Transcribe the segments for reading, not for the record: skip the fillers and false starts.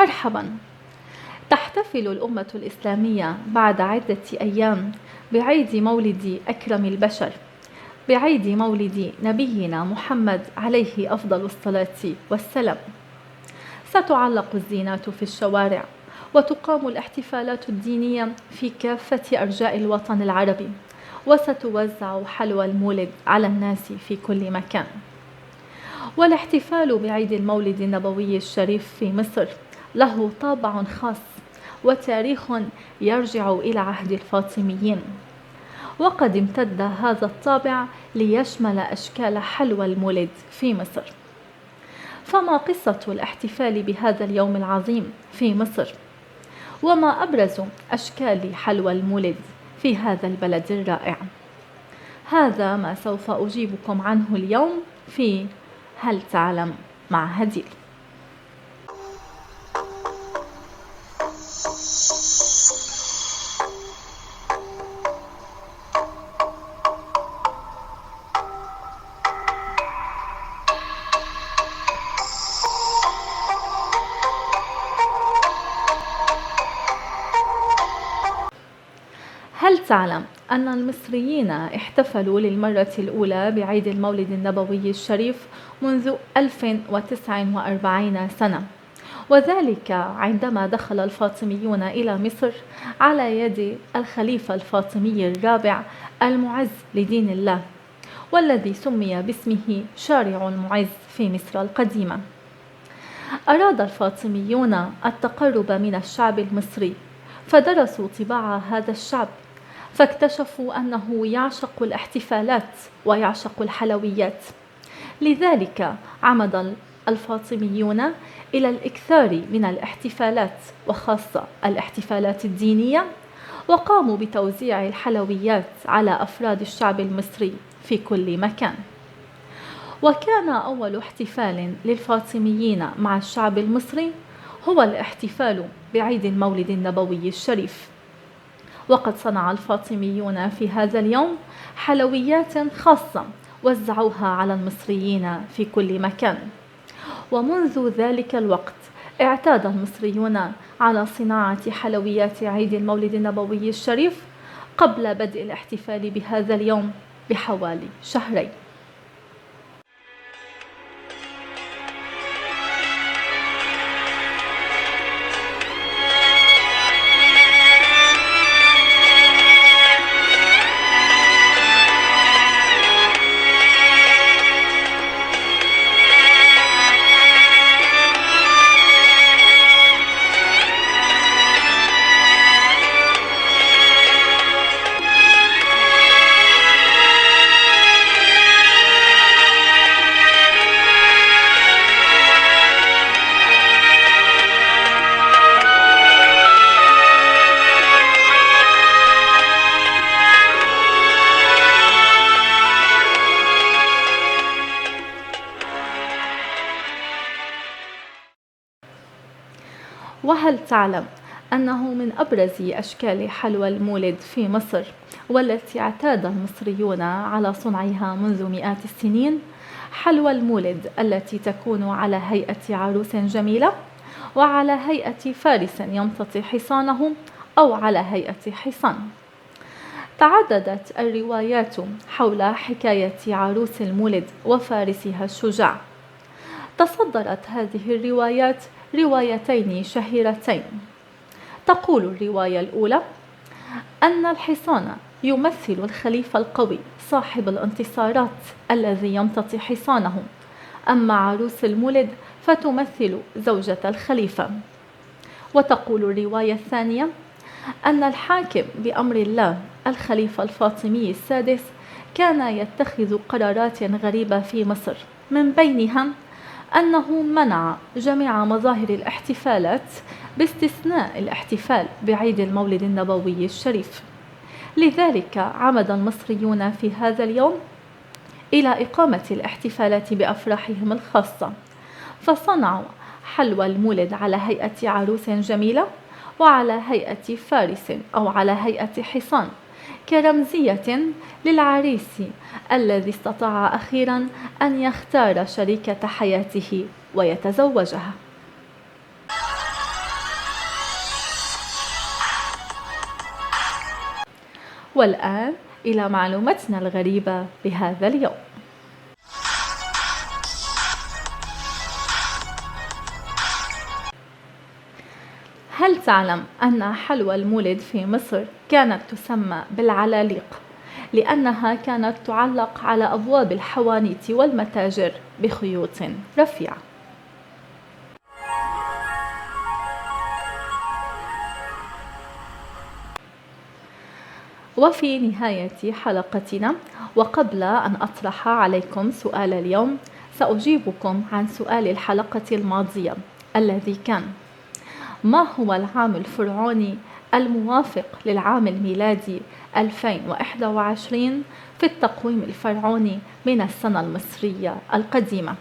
مرحبا. تحتفل الأمة الإسلامية بعد عدة أيام بعيد مولد أكرم البشر، بعيد مولد نبينا محمد عليه أفضل الصلاة والسلام. ستعلق الزينات في الشوارع، وتقام الاحتفالات الدينية في كافة أرجاء الوطن العربي، وستوزع حلوى المولد على الناس في كل مكان. والاحتفال بعيد المولد النبوي الشريف في مصر له طابع خاص وتاريخ يرجع إلى عهد الفاطميين، وقد امتد هذا الطابع ليشمل أشكال حلوى المولد في مصر. فما قصة الاحتفال بهذا اليوم العظيم في مصر؟ وما أبرز أشكال حلوى المولد في هذا البلد الرائع؟ هذا ما سوف أجيبكم عنه اليوم في هل تعلم مع هديل. هل تعلم أن المصريين احتفلوا للمرة الأولى بعيد المولد النبوي الشريف منذ 1049 سنة، وذلك عندما دخل الفاطميون إلى مصر على يد الخليفة الفاطمي الرابع المعز لدين الله، والذي سمي باسمه شارع المعز في مصر القديمة. أراد الفاطميون التقرب من الشعب المصري، فدرسوا طباع هذا الشعب، فاكتشفوا أنه يعشق الاحتفالات ويعشق الحلويات. لذلك عمد الفاطميون إلى الإكثار من الاحتفالات، وخاصة الاحتفالات الدينية، وقاموا بتوزيع الحلويات على أفراد الشعب المصري في كل مكان. وكان أول احتفال للفاطميين مع الشعب المصري هو الاحتفال بعيد المولد النبوي الشريف، وقد صنع الفاطميون في هذا اليوم حلويات خاصة وزعوها على المصريين في كل مكان. ومنذ ذلك الوقت اعتاد المصريون على صناعة حلويات عيد المولد النبوي الشريف قبل بدء الاحتفال بهذا اليوم بحوالي شهرين. وهل تعلم أنه من أبرز أشكال حلوى المولد في مصر، والتي اعتاد المصريون على صنعها منذ مئات السنين، حلوى المولد التي تكون على هيئة عروس جميلة، وعلى هيئة فارس يمتطي حصانه، أو على هيئة حصان. تعددت الروايات حول حكاية عروس المولد وفارسها الشجاع. تصدرت هذه الروايات روايتين شهيرتين. تقول الرواية الأولى أن الحصان يمثل الخليفة القوي صاحب الانتصارات الذي يمتطي حصانه، أما عروس المولد فتمثل زوجة الخليفة. وتقول الرواية الثانية أن الحاكم بأمر الله الخليفة الفاطمي السادس كان يتخذ قرارات غريبة في مصر، من بينها أنه منع جميع مظاهر الاحتفالات باستثناء الاحتفال بعيد المولد النبوي الشريف. لذلك عمد المصريون في هذا اليوم إلى إقامة الاحتفالات بأفراحهم الخاصة، فصنعوا حلوى المولد على هيئة عروس جميلة، وعلى هيئة فارس أو على هيئة حصان، كرمزية للعريس الذي استطاع أخيرا أن يختار شريكة حياته ويتزوجها. والآن إلى معلومتنا الغريبة لهذا اليوم. هل تعلم أن حلوى المولد في مصر كانت تسمى بالعلاليق لأنها كانت تعلق على أبواب الحوانيت والمتاجر بخيوط رفيعة؟ وفي نهاية حلقتنا، وقبل أن أطرح عليكم سؤال اليوم، سأجيبكم عن سؤال الحلقة الماضية الذي كان: ما هو العام الفرعوني الموافق للعام الميلادي 2021 في التقويم الفرعوني من السنة المصرية القديمة؟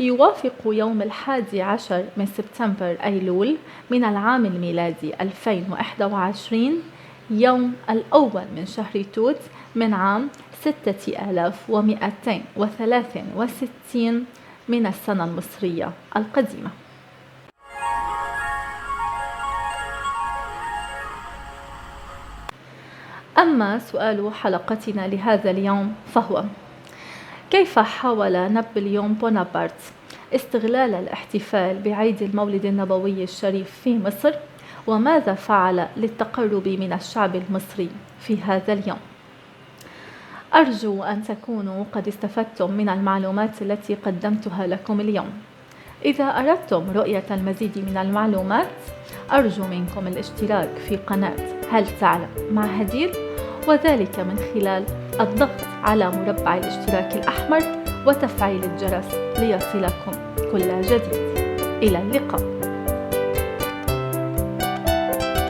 يوافق يوم 11 من سبتمبر أيلول من العام الميلادي 2021 يوم الأول من شهر توت من عام 6263 من السنة المصرية القديمة. أما سؤال حلقتنا لهذا اليوم فهو: كيف حاول نابليون بونابرت استغلال الاحتفال بعيد المولد النبوي الشريف في مصر؟ وماذا فعل للتقرب من الشعب المصري في هذا اليوم؟ أرجو أن تكونوا قد استفدتم من المعلومات التي قدمتها لكم اليوم. إذا أردتم رؤية المزيد من المعلومات، أرجو منكم الاشتراك في قناة هل تعلم مع هدير، وذلك من خلال الضغط على مربع الاشتراك الأحمر وتفعيل الجرس ليصلكم كل جديد. إلى اللقاء.